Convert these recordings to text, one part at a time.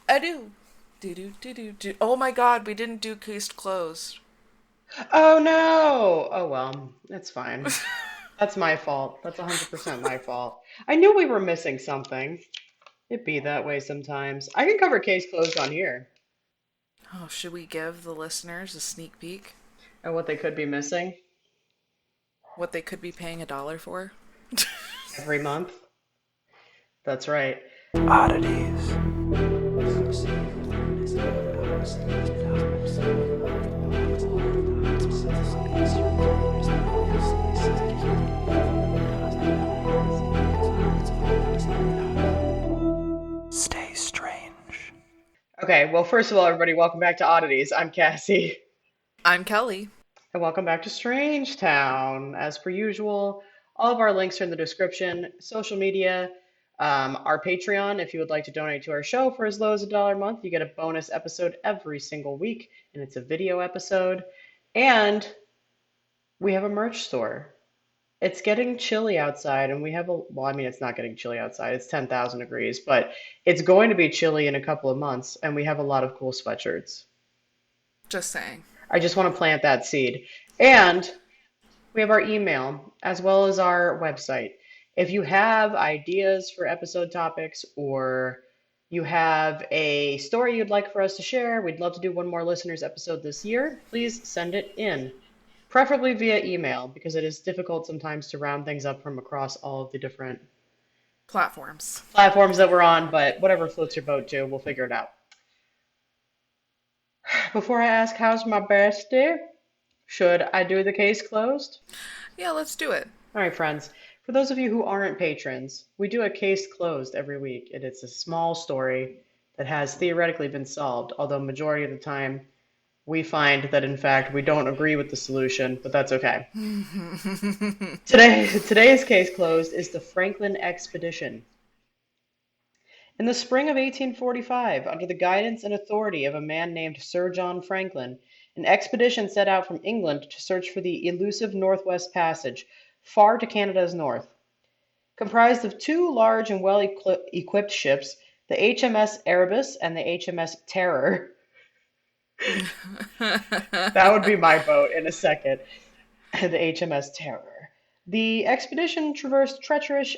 I do. Do do do do do. Oh my God, we didn't do case closed. Oh no! Oh well, it's fine. That's my fault. That's 100% my fault. I knew we were missing something. It be that way sometimes. I can cover case closed on here Oh, should we give the listeners a sneak peek? and what they could be missing What they could be paying $1 for? every month. That's right. Oddities. Stay strange. Okay, well, first of all, everybody, welcome back to Oddities. I'm Cassie. I'm Kelly. And welcome back to Strange Town. As per usual, all of our links are in the description, social media, our Patreon. If you would like to donate to our show for as low as $1 a month, you get a bonus episode every single week, and it's a video episode. And we have a merch store. It's getting chilly outside, and we have well, I mean, it's not getting chilly outside. It's 10,000 degrees, but it's going to be chilly in a couple of months, and we have a lot of cool sweatshirts. Just saying. I just want to plant that seed. And we have our email as well as our website. If you have ideas for episode topics or you have a story you'd like for us to share, we'd love to do one more listeners episode this year. Please send it in, preferably via email because it is difficult sometimes to round things up from across all of the different Platforms. platforms that we're on, but whatever floats your boat too, we'll figure it out. Before I ask how's my bestie, should I do the case closed? Yeah, let's do it. All right, friends. For those of you who aren't patrons, we do a case closed every week, and it's a small story that has theoretically been solved, although majority of the time we find that in fact we don't agree with the solution, but that's okay. Today's case closed is the Franklin expedition. In the spring of 1845, under the guidance and authority of a man named Sir John Franklin, an expedition set out from England to search for the elusive Northwest Passage, far to Canada's north. Comprised of two large and well equipped ships, the HMS Erebus and the HMS Terror. That would be my boat in a second. The HMS Terror. The expedition traversed treacherous,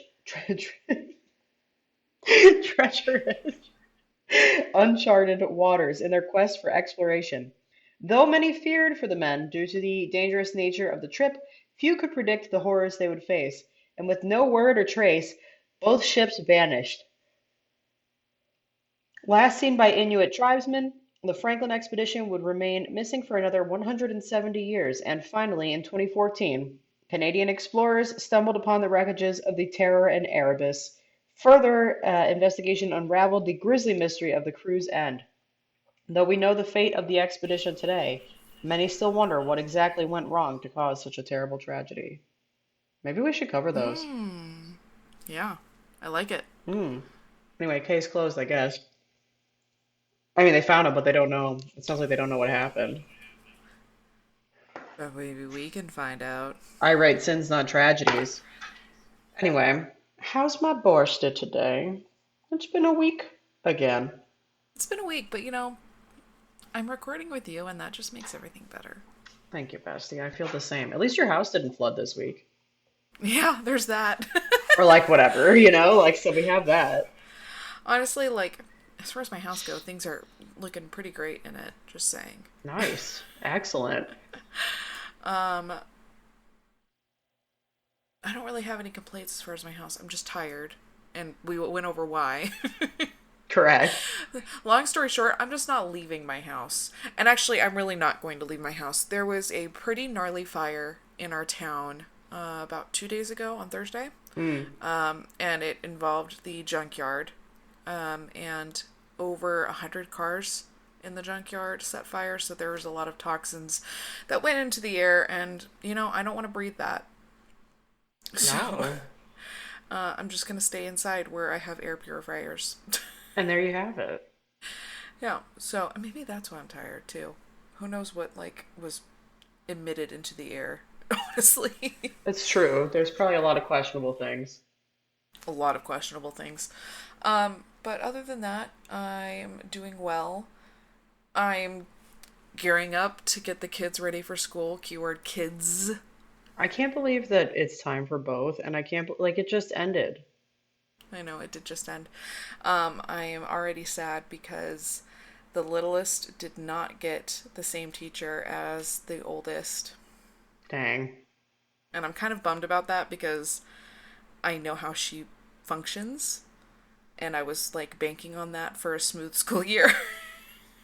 uncharted waters in their quest for exploration. Though many feared for the men due to the dangerous nature of the trip, few could predict the horrors they would face, and with no word or trace, both ships vanished. Last seen by Inuit tribesmen, the Franklin expedition would remain missing for another 170 years, and finally, in 2014, Canadian explorers stumbled upon the wreckages of the Terror and Erebus. Further investigation unraveled the grisly mystery of the crew's end. Though we know the fate of the expedition today, many still wonder what exactly went wrong to cause such a terrible tragedy. Maybe we should cover those. Yeah, I like it. Hmm. Anyway, case closed, I guess. I mean, they found him, but they don't know. It sounds like they don't know what happened. But maybe we can find out. I write sins, not tragedies. Anyway, how's my borsta today? It's been a week again. It's been a week, but I'm recording with you, and that just makes everything better. Thank you, bestie. I feel the same. At least your house didn't flood this week. Yeah, there's that. Or like whatever, like so we have that. Honestly, like, as far as my house go, things are looking pretty great in it. Just saying. Nice. Excellent. Um, I don't really have any complaints as far as my house. I'm just tired, and we went over why. Correct. Long story short, I'm just not leaving my house. And actually, I'm really not going to leave my house. There was a pretty gnarly fire in our town about 2 days ago on Thursday. Hmm. And it involved the junkyard. And over 100 cars in the junkyard set fire. So there was a lot of toxins that went into the air. And, I don't want to breathe that. So No. I'm just going to stay inside where I have air purifiers. And there you have it. Yeah, so maybe that's why I'm tired too. Who knows what was emitted into the air, honestly. It's true. There's probably a lot of questionable things. A lot of questionable things. But other than that, I'm doing well. I'm gearing up to get the kids ready for school. Keyword kids. I can't believe that it's time for both, and I can't, like, it just ended. I know it did just end. I am already sad because the littlest did not get the same teacher as the oldest. Dang. And I'm kind of bummed about that because I know how she functions. And I was like banking on that for a smooth school year.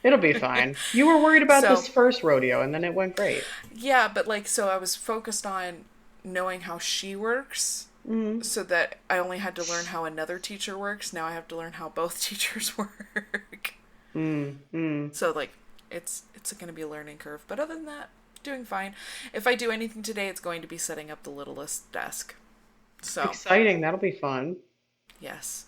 It'll be fine. You were worried about So, this first rodeo, and then it went great. yeah, but like, so I was focused on knowing how she works Mm, so that I only had to learn how another teacher works. Now I have to learn how both teachers work. mm, mm. So like it's going to be a learning curve, but other than that, doing fine. If I do anything today, it's going to be setting up the littlest desk. So, Exciting. That'll be fun. yes.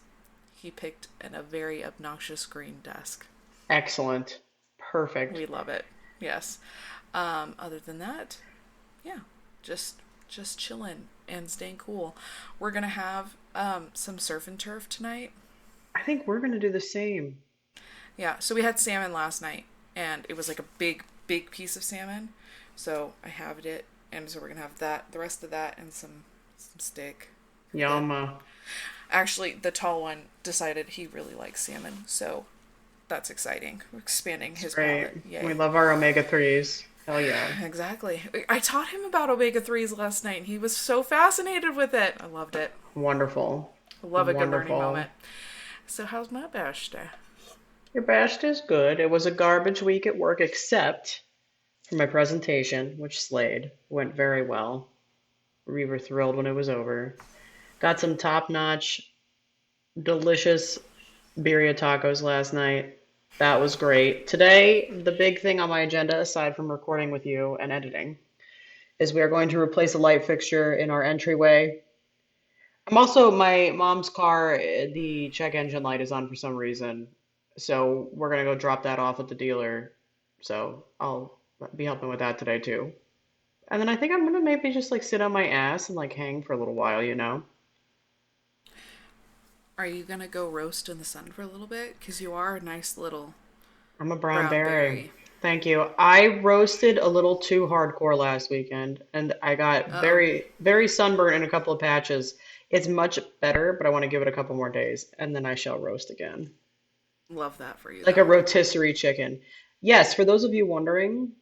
He picked a very obnoxious green desk. Excellent. Perfect. We love it. Yes. Other than that, yeah, just just chilling and staying cool. We're going to have some surf and turf tonight. I think we're gonna do the same. Yeah, so we had salmon last night, and it was like a big, big piece of salmon. So I halved it, and so we're gonna have that, the rest of that, and some steak with it. Yum. Actually, the tall one decided he really likes salmon, so that's exciting. We're expanding It's his great. palate. We Yay! love our omega 3s. Hell yeah. Exactly. I taught him about omega 3s last night, and he was so fascinated with it. I loved it. Wonderful. I love a good learning Wonderful. moment. So how's my birthday? Your best is good. It was a garbage week at work, except for my presentation, which slayed. Went very well. We were thrilled when it was over. Got some top-notch, delicious birria tacos last night. That was great. Today, the big thing on my agenda, aside from recording with you and editing, is we are going to replace a light fixture in our entryway. I'm also, my mom's car, the check engine light is on for some reason. So we're gonna go drop that off at the dealer. So I'll be helping with that today too. And then I think I'm gonna maybe just like sit on my ass and like hang for a little while, you know? Are you gonna go roast in the sun for a little bit? Because you are a nice little I'm a brown brown berry. berry. Thank you. I roasted a little too hardcore last weekend and I got Uh oh. very, very sunburned in a couple of patches. It's much better, but I want to give it a couple more days and then I shall roast again. Love that for you, Like a though. rotisserie chicken. Yes, for those of you wondering,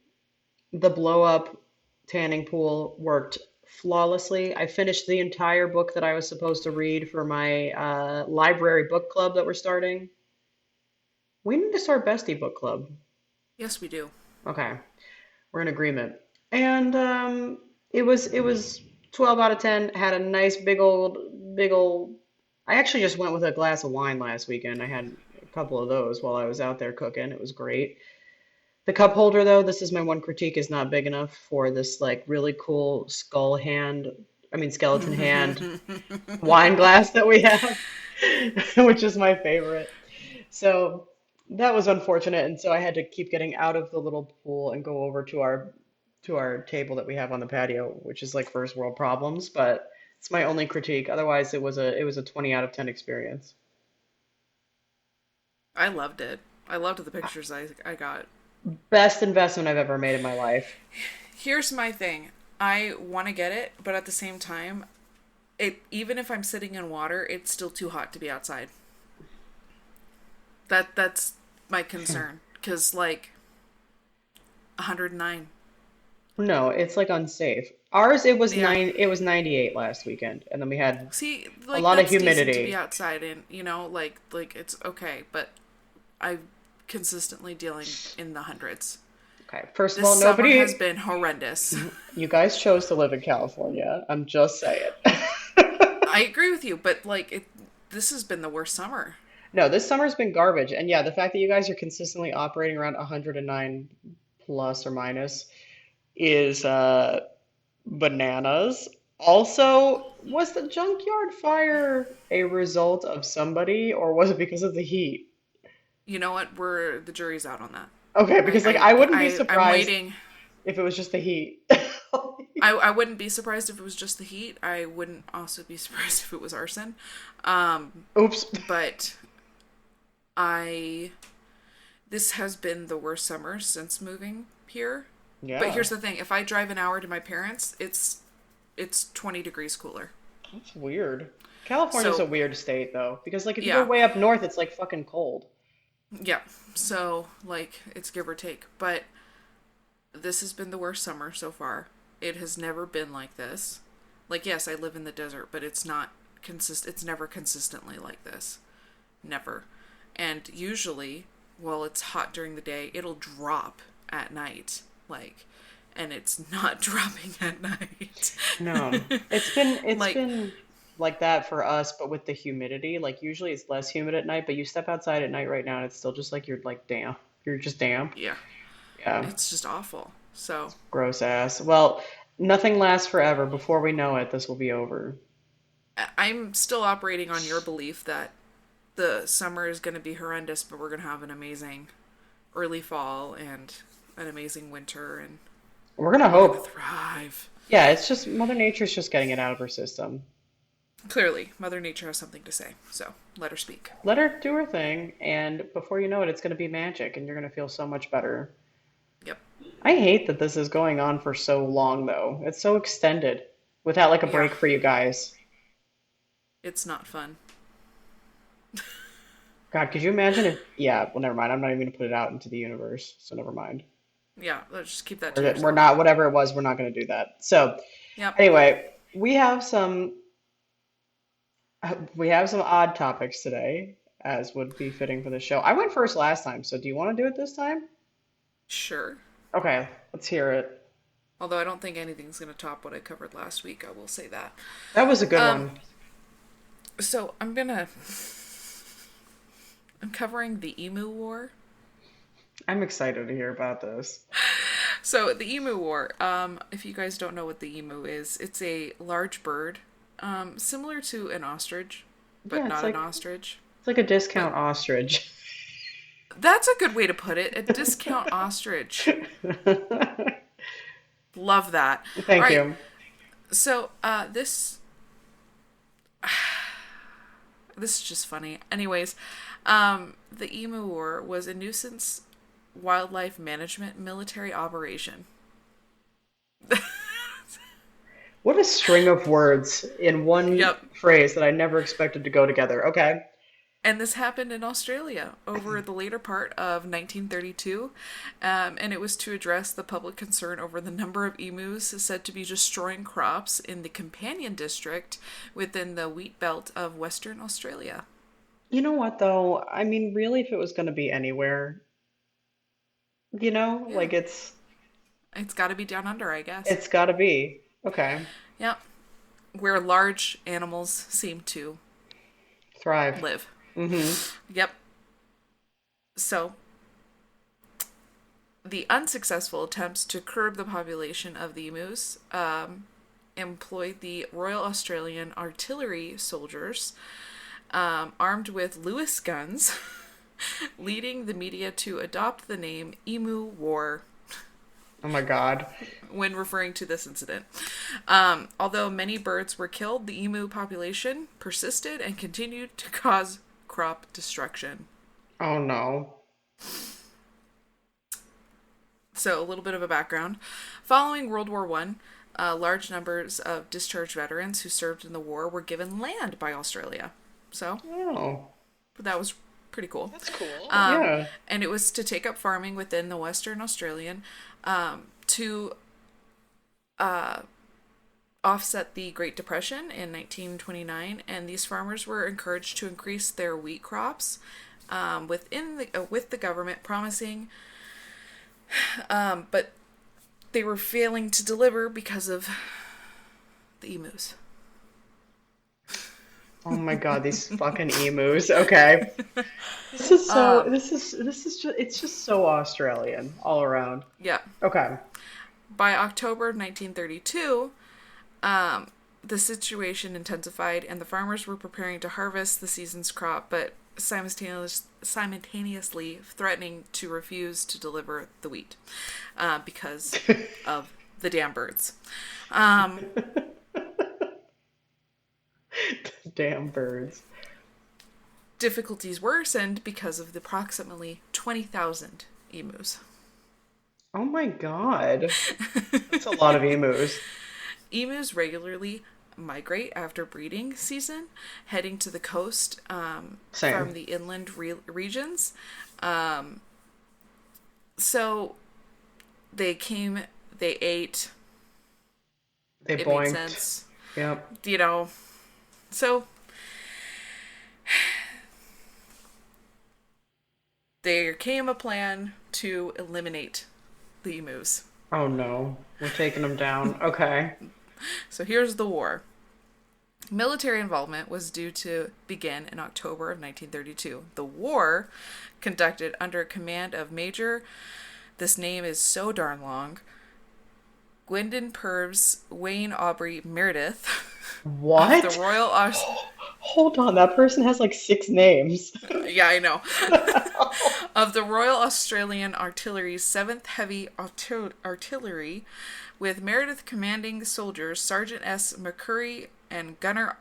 the blow up tanning pool worked flawlessly. I finished the entire book that I was supposed to read for my library book club that we're starting. We need to start Bestie Book Club. Yes, we do. Okay, we're in agreement. And it was 12 out of 10. Had a nice big old. I actually just went with a glass of wine last weekend. I had a couple of those while I was out there cooking. It was great. The cup holder, though, this is my one critique, is not big enough for this like really cool skull hand, I mean skeleton hand wine glass that we have, which is my favorite. So that was unfortunate, and so I had to keep getting out of the little pool and go over to our table that we have on the patio, which is like first world problems, but it's my only critique. Otherwise, it was a 20 out of 10 experience. I loved it. I loved the pictures I got. Best investment I've ever made in my life. Here's my thing. I want to get it, but at the same time, it even if I'm sitting in water, it's still too hot to be outside. That's my concern. Cause like 109. No, it's like unsafe. Ours, Yeah. it was 98 last weekend, and then we had See, a like lot of that's decent to be humidity. outside in, like it's okay, but I'm consistently dealing in the hundreds. Okay, first of This all, summer has nobody, been horrendous. you guys chose to live in California. I'm just saying. I agree with you, but like this has been the worst summer. No, this summer's been garbage. And yeah, the fact that you guys are consistently operating around 109 plus or minus is bananas. Also, was the junkyard fire a result of somebody or was it because of the heat? You know what? We're the jury's out on that. Okay, I because like I wouldn't be I'm surprised waiting. if it was just the heat. I wouldn't be surprised if it was just the heat. I wouldn't also be surprised if it was arson. Um, Oops. but I this has been the worst summer since moving here. But Yeah, here's the thing, if I drive an hour to my parents, it's 20 degrees cooler. that's weird. California's a So, weird state though, because like if you go yeah. way up north, it's like fucking cold. Yeah. So, like it's give or take, but this has been the worst summer so far. It has never been like this. Like yes, I live in the desert, but it's never consistently like this. Never. And usually, while it's hot during the day, it'll drop at night. Like, and it's not dropping at night. No, it's Like, been like that for us, but with the humidity, like usually it's less humid at night, but you step outside at night right now and it's still just like you're like damp. You're just damp. yeah, Yeah, it's just awful. So, gross ass. Well, nothing lasts forever. Before we know it, this will be over. I'm still operating on your belief that the summer is going to be horrendous, but we're going to have an amazing early fall and an amazing winter, and We're gonna we're going to hope. thrive. Yeah, it's just Mother Nature's just getting it out of her system. Clearly, Mother Nature has something to say, so let her speak. Let her do her thing, and before you know it, it's gonna be magic, and you're gonna feel so much better. Yep. I hate that this is going on for so long, though. It's so extended without like a Yeah, break for you guys. it's not fun. God, could you imagine if? Yeah, well, never mind. I'm not even gonna put it out into the universe, so never mind. Yeah, let's just keep that to We're yourself. not, whatever it was, we're not gonna do that. So, Yep. anyway, we have some odd topics today, as would be fitting for the show. I went first last time, so do you want to do it this time? Sure. Okay, let's hear it. Although I don't think anything's going to top what I covered last week, I will say that. That was a good Um, one. so I'm covering the Emu War. I'm excited to hear about this. So the Emu War, if you guys don't know what the emu is, it's a large bird, similar to an ostrich, but Yeah, not an ostrich. it's like a But discount ostrich. that's a good way to put it. A discount ostrich. Love that. All Thank right. you. So this is just funny. Anyways, the Emu War was a nuisance wildlife management military operation. What a string of words in one Yep. phrase that I never expected to go together. Okay. And this happened in Australia over the later part of 1932, and it was to address the public concern over the number of emus said to be destroying crops in the companion district within the wheat belt of Western Australia. You know what though? I mean, really, if it was going to be anywhere, Yeah, like it's got to be down under, I guess. it's got to be. Okay. Yep, where large animals seem to Thrive. live. Mm-hmm. Yep. So, the unsuccessful attempts to curb the population of the emus employed the Royal Australian Artillery soldiers armed with Lewis guns, leading the media to adopt the name Emu War Oh my God. when referring to this incident. Although many birds were killed, the emu population persisted and continued to cause crop destruction. Oh no. So, a little bit of a background. Following World War One, large numbers of discharged veterans who served in the war were given land by Australia. So, Oh. that was pretty cool. That's cool. Um, Yeah. and it was to take up farming within the Western Australian to offset the Great Depression in 1929, and these farmers were encouraged to increase their wheat crops with the government promising, but they were failing to deliver because of the emus. Oh my God, these fucking emus. Okay. This is just it's just so Australian all around. Yeah. Okay. By October of 1932, the situation intensified, and the farmers were preparing to harvest the season's crop, but simultaneously threatening to refuse to deliver the wheat because of the damn birds. Um, Damn birds. difficulties worsened because of the approximately 20,000 emus. Oh my God. That's a lot of emus. Emus regularly migrate after breeding season, heading to the coast from Same. the inland regions. Um, so they came, they ate, They it made boinked. sense, Yep. you know. So there came a plan to eliminate the emus. Oh no. We're taking them down. Okay. So here's the war. Military involvement was due to begin in October of 1932. The war, conducted under command of Major, this name is so darn long, Gwendon Purves Wayne Aubrey Meredith of the What? Royal Aus- Hold on. That person has like six names. yeah, I know. Of the Royal Australian Artillery's 7th Heavy Artillery, with Meredith commanding soldiers Sergeant S. McCurry and Gunner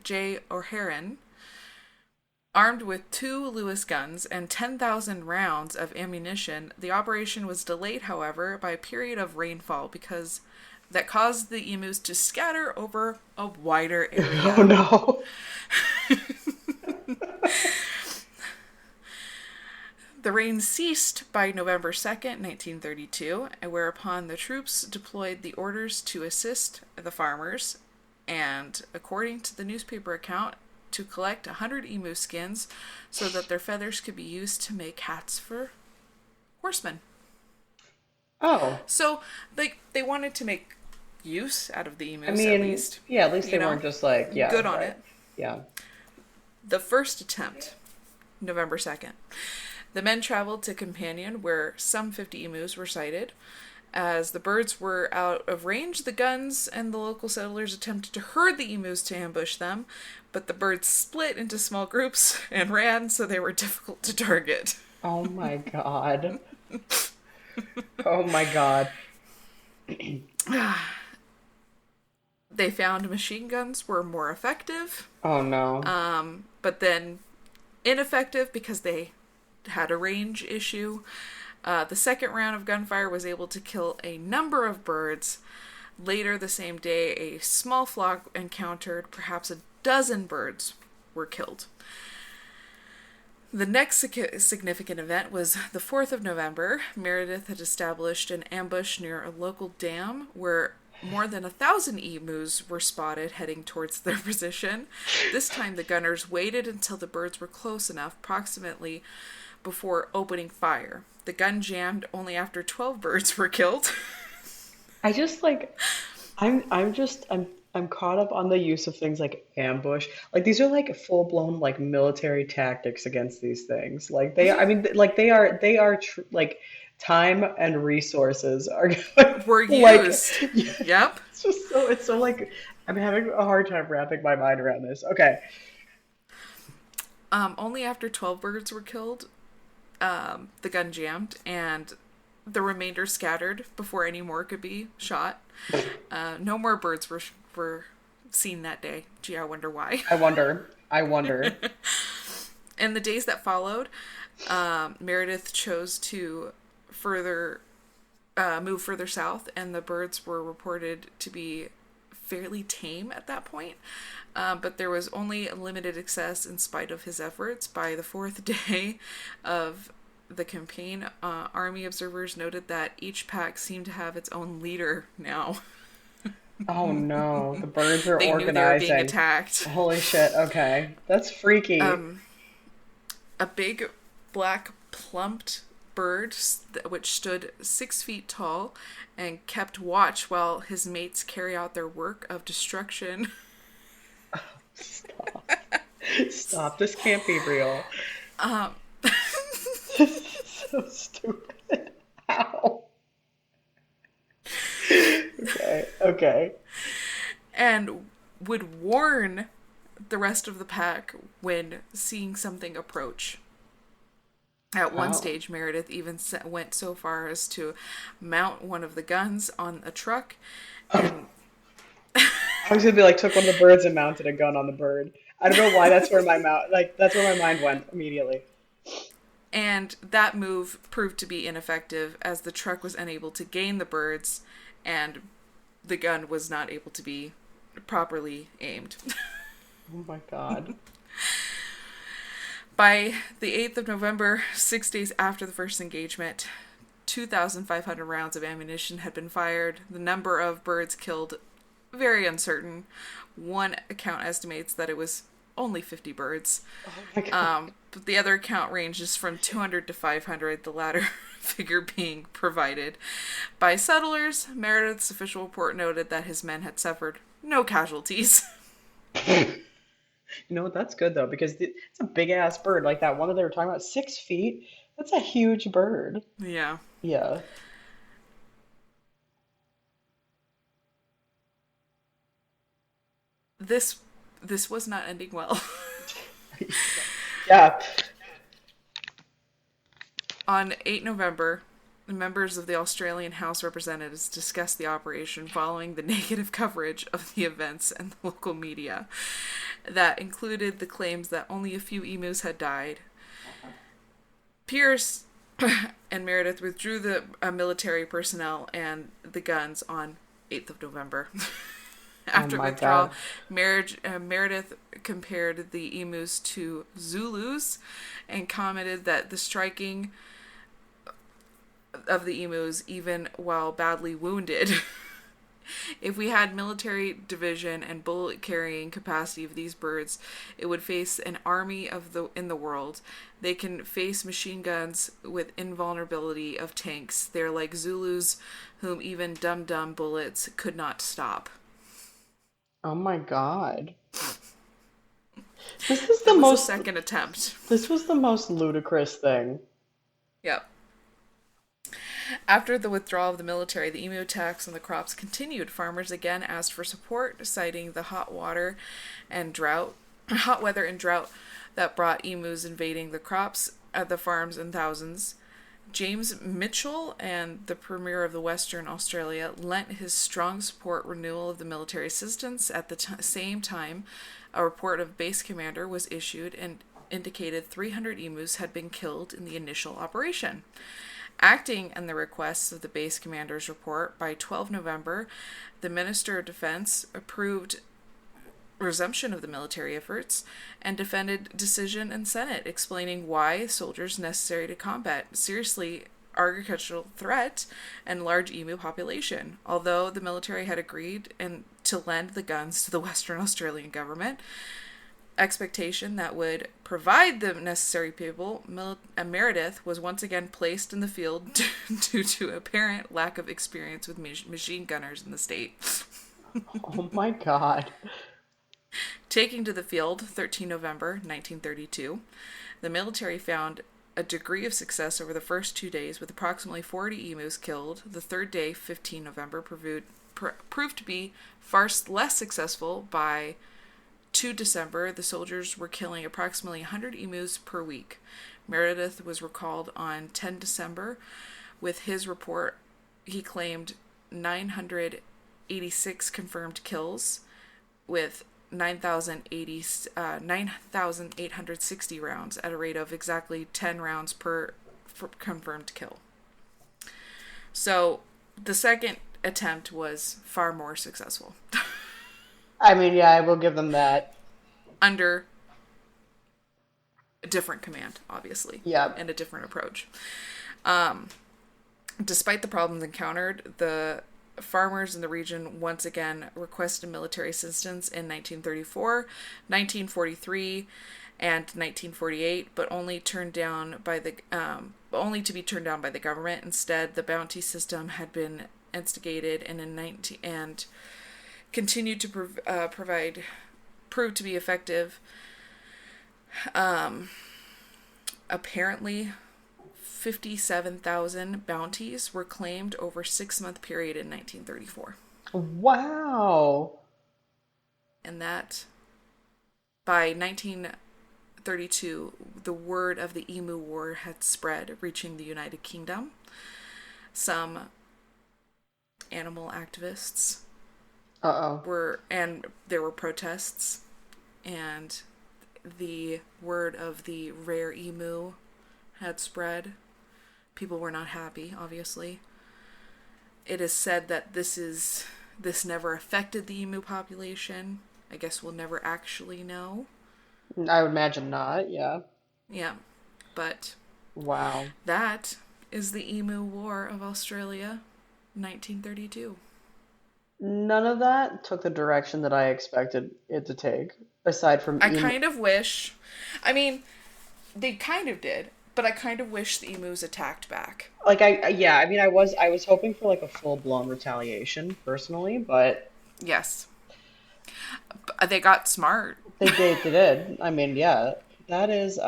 J. O'Haran, armed with 2 Lewis guns and 10,000 rounds of ammunition. The operation was delayed, however, by a period of rainfall because that caused the emus to scatter over a wider Oh area. no. The rain ceased by November 2nd, 1932, whereupon the troops deployed the orders to assist the farmers and, according to the newspaper account, to collect 100 emu skins so that their feathers could be used to make hats for horsemen. Oh. So they wanted to make use out of the I emus at mean, least, yeah, at least you they know, weren't just like, yeah, good on right. it. Yeah. The first attempt, November 2nd. The men traveled to Companion, where some 50 emus were sighted. As the birds were out of range, the guns and the local settlers attempted to herd the emus to ambush them, but the birds split into small groups and ran, so they were difficult to target. Oh my God. Oh my God. They found machine guns were more effective, Oh no. but then ineffective because they had a range issue. The second round of gunfire was able to kill a number of birds. Later the same day, a small flock encountered perhaps a dozen birds were killed. The next significant event was the 4th of November. Meredith had established an ambush near a local dam where more than 1,000 emus were spotted heading towards their position. This time the gunners waited until the birds were close enough, approximately before opening fire. The gun jammed only after 12 birds were killed. I just like I'm caught up on the use of things like ambush. Like these are like full-blown like military tactics against these things. Like they I mean like they are like time and resources are Were like used. yeah, Yep. it's so like I'm having a hard time wrapping my mind around this. Okay. Only after 12 birds were killed, the gun jammed, and the remainder scattered before any more could be shot. No more birds were seen that day. Gee, I wonder why. I wonder. I wonder. In the days that followed, Meredith chose to further move further south, and the birds were reported to be fairly tame at that point. But there was only limited success in spite of his efforts. By the fourth day of the campaign, army observers noted that each pack seemed to have its own leader now. Oh no, the birds are They knew they were being organizing. attacked. Holy shit. Okay. That's freaky. A big black plumped bird, which stood 6 feet tall and kept watch while his mates carry out their work of destruction. Stop. Stop. This can't be real. This is so stupid. Ow. Okay. Okay. And would warn the rest of the pack when seeing something approach. At one Wow. stage, Meredith even went so far as to mount one of the guns on a truck, Oh, and I was gonna be like, took one of the birds and mounted a gun on the bird. I don't know why that's where my mouth, like, that's where my mind went immediately. And that move proved to be ineffective as the truck was unable to gain the birds and the gun was not able to be properly aimed. Oh my God. By the 8th of November, 6 days after the first engagement, 2,500 rounds of ammunition had been fired. The number of birds killed, very uncertain. One account estimates that it was only 50 birds. Oh my God. But the other account ranges from 200 to 500, the latter figure being provided by settlers. Meredith's official report noted that his men had suffered no casualties. You know what? That's good though, because it's a big ass bird. Like that one that they were talking about, 6 feet. That's a huge bird. Yeah. Yeah. This this was not ending well. Yeah. On 8 November, the members of the Australian House of Representatives discussed the operation following the negative coverage of the events in the local media that included the claims that only a few emus had died. Pierce and Meredith withdrew the military personnel and the guns on 8th of November. Oh After my withdrawal, God. Meredith compared the emus to Zulus and commented that the striking of the emus, even while badly wounded, if we had military division and bullet carrying capacity of these birds, it would face an army of the in the world. They can face machine guns with invulnerability of tanks. They're like Zulus, whom even dum-dum bullets could not stop. Oh my God. This is the That was the most second attempt. this was the most ludicrous thing. Yep. After the withdrawal of the military, the emu attacks on the crops continued. Farmers again asked for support, citing the hot weather and drought that brought emus invading the crops at the farms in thousands. James Mitchell and the Premier of the Western Australia lent his strong support renewal of the military assistance. At the same time, a report of base commander was issued and indicated 300 emus had been killed in the initial operation. Acting on the requests of the base commander's report, by 12 November, the Minister of Defense approved resumption of the military efforts and defended decision in Senate, explaining why soldiers necessary to combat seriously agricultural threat and large emu population. Although the military had agreed and to lend the guns to the Western Australian government, expectation that would provide the necessary people, Meredith was once again placed in the field due to apparent lack of experience with machine gunners in the state. Oh my God. Taking to the field 13 November 1932, the military found a degree of success over the first 2 days with approximately 40 emus killed. The third day, 15 November, proved to be far less successful. By 2 December, the soldiers were killing approximately 100 emus per week. Meredith was recalled on 10 December. With his report, he claimed 986 confirmed kills, with 9,860 rounds at a rate of exactly 10 rounds per confirmed kill. So the second attempt was far more successful. I mean, yeah, I will give them that. Under a different command, obviously, Yeah. and a different approach. Despite the problems encountered, the farmers in the region once again requested military assistance in 1934, 1943, and 1948, but only turned down by the only to be turned down by the government. Instead, the bounty system had been instigated and continued to prove to be effective. Apparently, 57,000 bounties were claimed over a 6-month period in 1934. Wow. And that, by 1932, the word of the Emu War had spread, reaching the United Kingdom. Some animal activists Uh-oh. and there were protests and the word of the rare emu had spread. People were not happy, obviously. It is said that this never affected the emu population. I guess we'll never actually know. I would imagine not. Yeah. Yeah, but Wow. that is the Emu War of Australia, 1932. None of that took the direction that I expected it to take, aside from I emo. kind of wish, I mean, they kind of did, but I kind of wish the emus attacked back. Like yeah, I mean, I was hoping for like a full-blown retaliation personally, but Yes, they got smart. they did. I mean, yeah, that is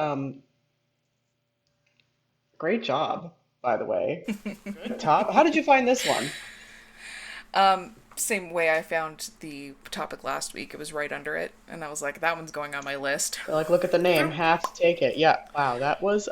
great job, by the way. Good top. How did you find this one? Same way I found the topic last week. It was right under it, and I was like, that one's going on my list. They're like, look at the name, have to take it. Yeah, wow, that was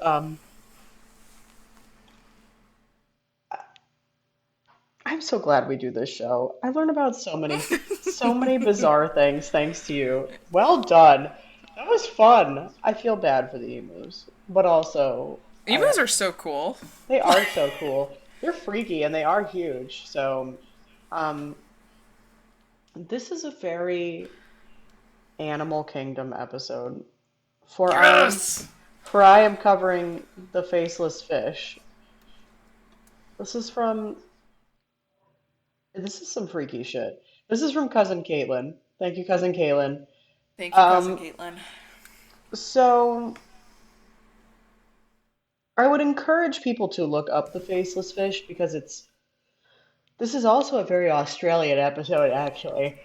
I'm so glad we do this show. I learn about so many bizarre things thanks to you. Well done. That was fun. I feel bad for the emus, but also I Emus are so cool. they are so cool. They're freaky and they are huge. So, um, this is a very Animal Kingdom episode. For Yes! I am covering the Faceless Fish. This is from this is some freaky shit. This is from Cousin Caitlin. Thank you, Cousin Caitlin. Thank you, Cousin Um, Caitlin. so I would encourage people to look up the Faceless Fish because this is also a very Australian episode actually.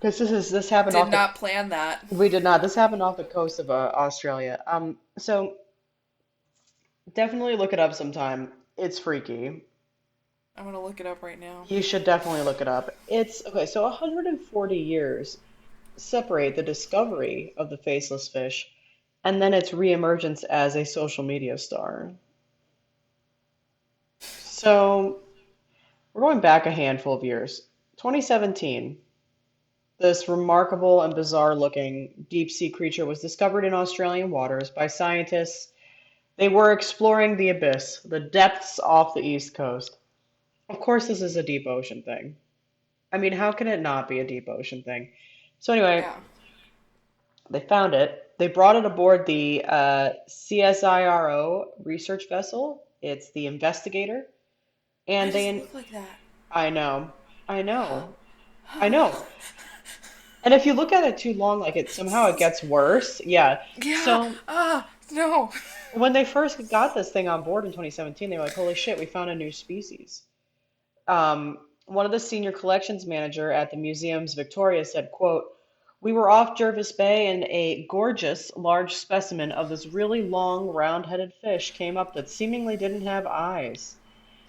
Because this happened Did off the not plan that. we did not. This happened off the coast of Australia. So definitely look it up sometime. It's freaky. I'm gonna look it up right now. You should definitely look it up. It's okay, so 140 years separate the discovery of the faceless fish and then its reemergence as a social media star. So we're going back a handful of years. 2017, this remarkable and bizarre looking deep sea creature was discovered in Australian waters by scientists. They were exploring the abyss, the depths off the east coast. Of course, this is a deep ocean thing. I mean, how can it not be a deep ocean thing? So anyway, Yeah. they found it. They brought it aboard the CSIRO research vessel. It's the Investigator, Why and does it they. look like that? I know, I know, I know. And if you look at it too long, like it somehow it gets worse. Yeah. Yeah. So No. when they first got this thing on board in 2017, they were like, "Holy shit, we found a new species." One of the senior collections manager at the museum's Victoria said, quote, "We were off Jervis Bay and a gorgeous large specimen of this really long round-headed fish came up that seemingly didn't have eyes.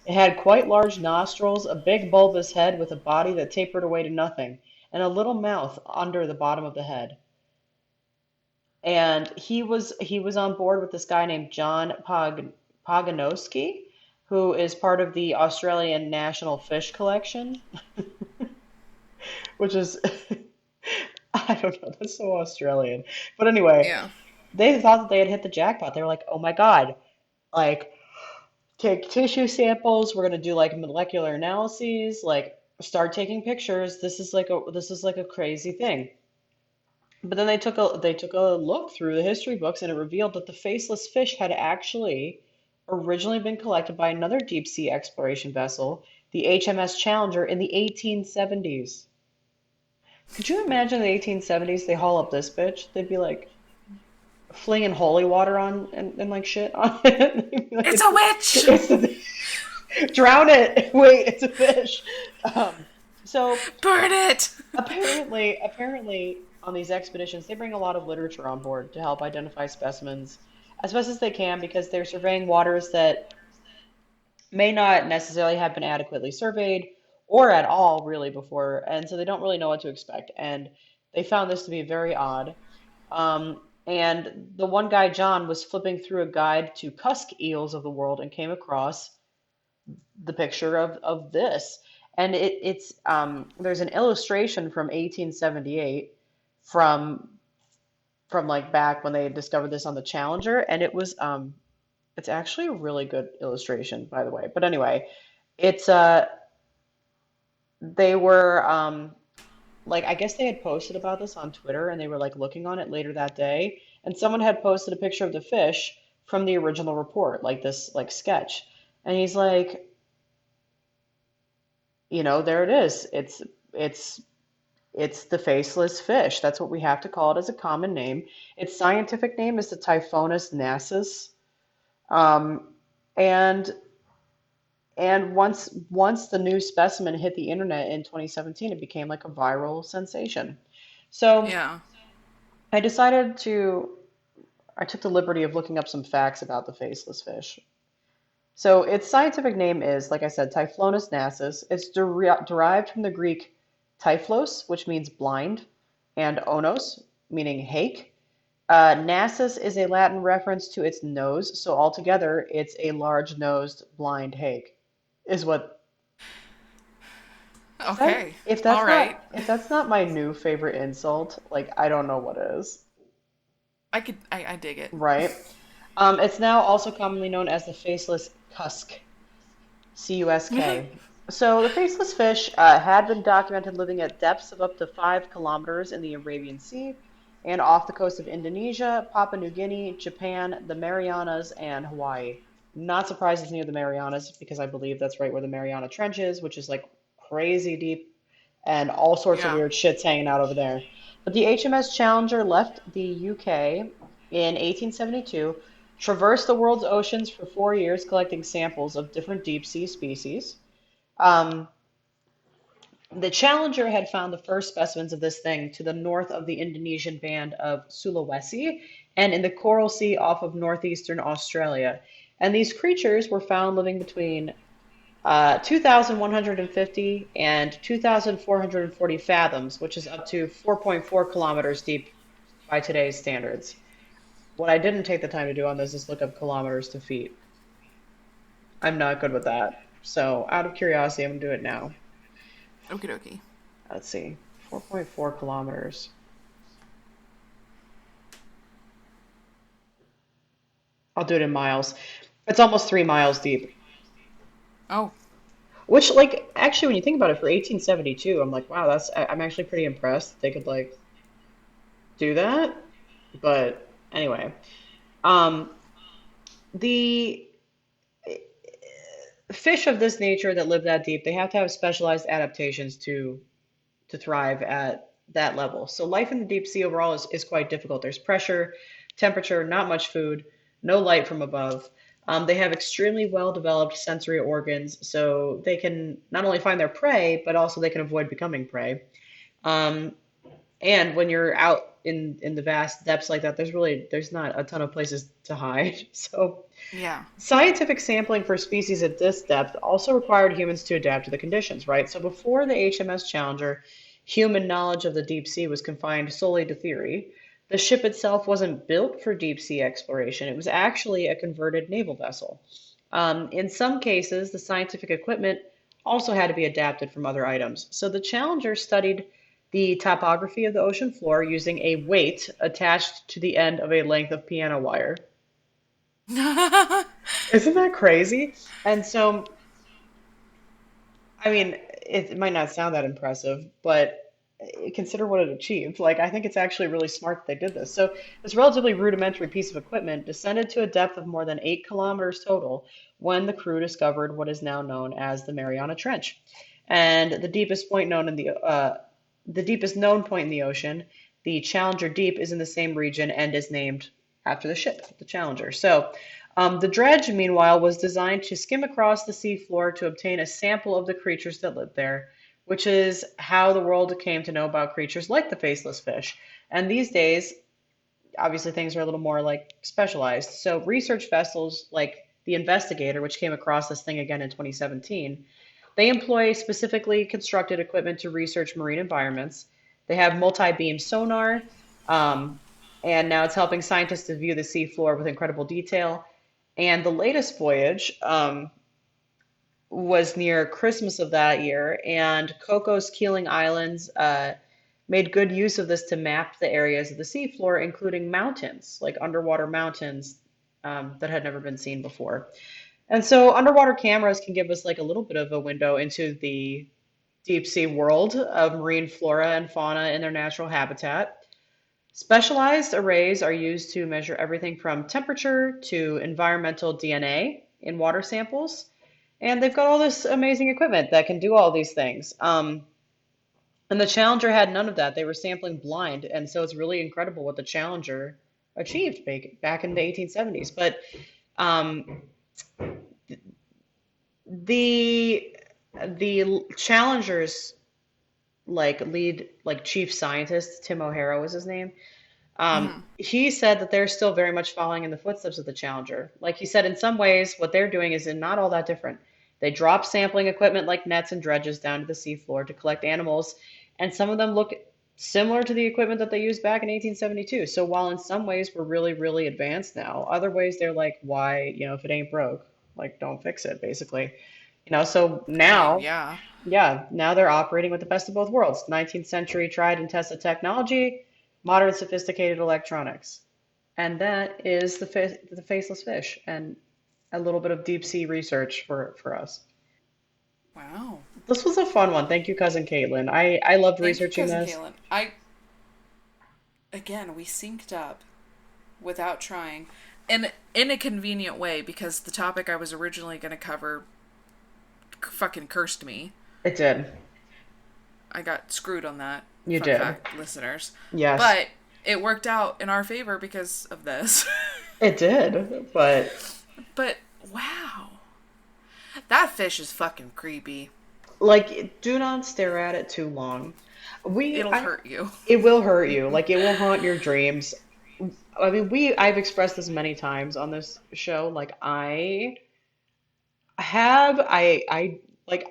It had quite large nostrils, a big bulbous head with a body that tapered away to nothing, and a little mouth under the bottom of the head." And he was on board with this guy named John Poganowski, who is part of the Australian National Fish Collection, which is I don't know, that's so Australian. But anyway, Yeah. they thought that they had hit the jackpot. They were like, "Oh my God, like take tissue samples, we're gonna do like molecular analyses, like start taking pictures. This is like a crazy thing." But then they took a look through the history books and it revealed that the faceless fish had actually originally been collected by another deep sea exploration vessel, the HMS Challenger, in the 1870s. Could you imagine the 1870s? They haul up this bitch. They'd be like flinging holy water on and like shit on it. They'd be like, It's a witch! it's drown it. Wait, it's a fish. Um, so Burn it! apparently, on these expeditions, they bring a lot of literature on board to help identify specimens as best as they can because they're surveying waters that may not necessarily have been adequately surveyed or at all really before, and so they don't really know what to expect. And they found this to be very odd. And the one guy, John, was flipping through a guide to cusk eels of the world and came across the picture of this. And it's there's an illustration from 1878 from from like back when they discovered this on the Challenger, and it's actually a really good illustration, by the way. But anyway, it's they were like I guess they had posted about this on Twitter and they were like looking on it later that day, and someone had posted a picture of the fish from the original report, like this like sketch. And he's like, there it is. It's it's the faceless fish. That's what we have to call it as a common name. Its scientific name is the Typhonus nassus. Um, and once the new specimen hit the internet in 2017, it became like a viral sensation. So Yeah. I decided to I took the liberty of looking up some facts about the faceless fish. So its scientific name is, like I said, Typhlonus nassus. It's derived from the Greek typhlos, which means blind, and onos, meaning hake. Nassus is a Latin reference to its nose, so altogether, it's a large-nosed blind hake, is what. Is that Okay. All right. if that's not my new favorite insult, like I don't know what is, I dig it. right? It's now also commonly known as the faceless cusk, Cusk. So the faceless fish had been documented living at depths of up to 5 kilometers in the Arabian Sea and off the coast of Indonesia, Papua New Guinea, Japan, the Marianas, and Hawaii. Not surprised it's near the Marianas because I believe that's right where the Mariana Trench is, which is like crazy deep and all sorts of Yeah. weird shit's hanging out over there. But the HMS Challenger left the UK in 1872, traversed the world's oceans for 4 years collecting samples of different deep sea species. Um, the Challenger had found the first specimens of this thing to the north of the Indonesian band of Sulawesi and in the Coral Sea off of northeastern Australia. And these creatures were found living between 2,150 and 2,440 fathoms, which is up to 4.4 kilometers deep by today's standards. What I didn't take the time to do on this is look up kilometers to feet. I'm not good with that. So, out of curiosity, I'm going to do it now. Okie dokie. Let's see. 4.4 kilometers. I'll do it in miles. It's almost 3 miles deep. Oh, Which, like, actually, when you think about it, for 1872, I'm like, wow, I'm actually pretty impressed that they could, like, do that. But anyway, um, the fish of this nature that live that deep, they have to have specialized adaptations to thrive at that level. So life in the deep sea overall is quite difficult. There's pressure, temperature, not much food, no light from above. They have extremely well developed sensory organs, so they can not only find their prey, but also they can avoid becoming prey. Um, and when you're out in the vast depths like that, there's not a ton of places to hide. So yeah. scientific sampling for species at this depth also required humans to adapt to the conditions, right? So before the HMS Challenger, human knowledge of the deep sea was confined solely to theory. The ship itself wasn't built for deep sea exploration, it was actually a converted naval vessel. In some cases, the scientific equipment also had to be adapted from other items. So the Challenger studied the topography of the ocean floor using a weight attached to the end of a length of piano wire. Isn't that crazy? And so, I mean, it might not sound that impressive, but consider what it achieved. Like, I think it's actually really smart that they did this. So, this relatively rudimentary piece of equipment descended to a depth of more than 8 kilometers total when the crew discovered what is now known as the Mariana Trench. And the deepest known point in the ocean, the Challenger Deep, is in the same region and is named after the ship, the Challenger. So, the dredge, meanwhile, was designed to skim across the seafloor to obtain a sample of the creatures that lived there, which is how the world came to know about creatures like the faceless fish. And these days, obviously, things are a little more like specialized. So, research vessels like the Investigator, which came across this thing again in 2017, they employ specifically constructed equipment to research marine environments. They have multi-beam sonar, um, and now it's helping scientists to view the seafloor with incredible detail. And the latest voyage was near Christmas of that year, and Cocos Keeling Islands. made good use of this to map the areas of the seafloor, including mountains, like underwater mountains that had never been seen before. And so underwater cameras can give us like a little bit of a window into the deep sea world of marine flora and fauna in their natural habitat. Specialized arrays are used to measure everything from temperature to environmental DNA in water samples. And they've got all this amazing equipment that can do all these things. And the Challenger had none of that. They were sampling blind. And so it's really incredible what the Challenger achieved back in the 1870s. But um, the Challenger's lead chief scientist, Tim O'Hara was his name. Mm-hmm. He said that they're still very much following in the footsteps of the Challenger. Like he said, in some ways, what they're doing is not all that different. They drop sampling equipment like nets and dredges down to the seafloor to collect animals, and some of them look similar to the equipment that they used back in 1872. So while in some ways we're really, really advanced now, other ways they're like, why, if it ain't broke, like don't fix it, basically. So I mean, now, yeah. yeah, now they're operating with the best of both worlds. 19th century tried and tested technology, modern sophisticated electronics. And that is the faceless fish and a little bit of deep sea research for us. Wow. This was a fun one. Thank you, cousin Caitlin. I loved Thank you, researching cousin this. Kaylin. Again, we synced up without trying. And in a convenient way because the topic I was originally going to cover fucking cursed me. It did. I got screwed on that. You Fun did. fact, listeners. Yes, But it worked out in our favor because of this. it did. But But wow. That fish is fucking creepy. do not stare at it too long. We, It'll I, hurt you. it will hurt you. Like it will haunt your dreams. I mean, I've expressed this many times on this show.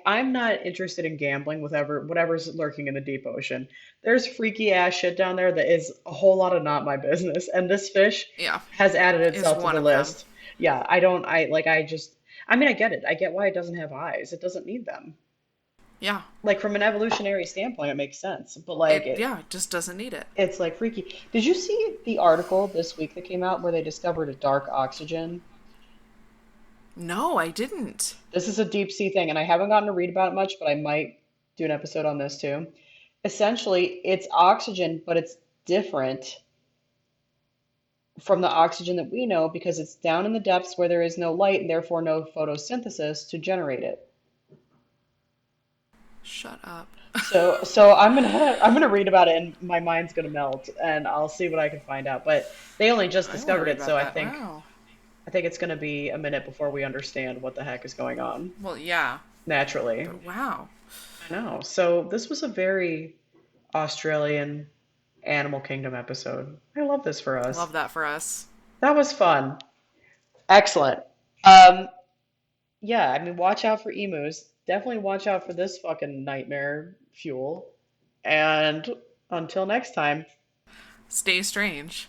I'm not interested in gambling with whatever's lurking in the deep ocean. There's freaky ass shit down there that is a whole lot of not my business, and this fish Yeah. has added Is itself to one the of them. list. Yeah, I don't I just I mean I get it. I get why it doesn't have eyes. It doesn't need them. Yeah. Like from an evolutionary standpoint, it makes sense. But It just doesn't need it. it's like freaky. Did you see the article this week that came out where they discovered a dark oxygen? No, I didn't. This is a deep sea thing, and I haven't gotten to read about it much, but I might do an episode on this too. Essentially, it's oxygen, but it's different from the oxygen that we know because it's down in the depths where there is no light and therefore no photosynthesis to generate it. Shut up. So I'm gonna read about it and my mind's gonna melt and I'll see what I can find out. But they only just I want to discovered read it, so about I that. think Wow. I think it's gonna be a minute before we understand what the heck is going on Well, yeah. naturally. But wow. I know. So this was a very Australian Animal Kingdom episode. I love this for us. Love that for us. That was fun. Excellent. Um, yeah, I mean, watch out for emus. Definitely watch out for this fucking nightmare fuel. And until next time. Stay strange.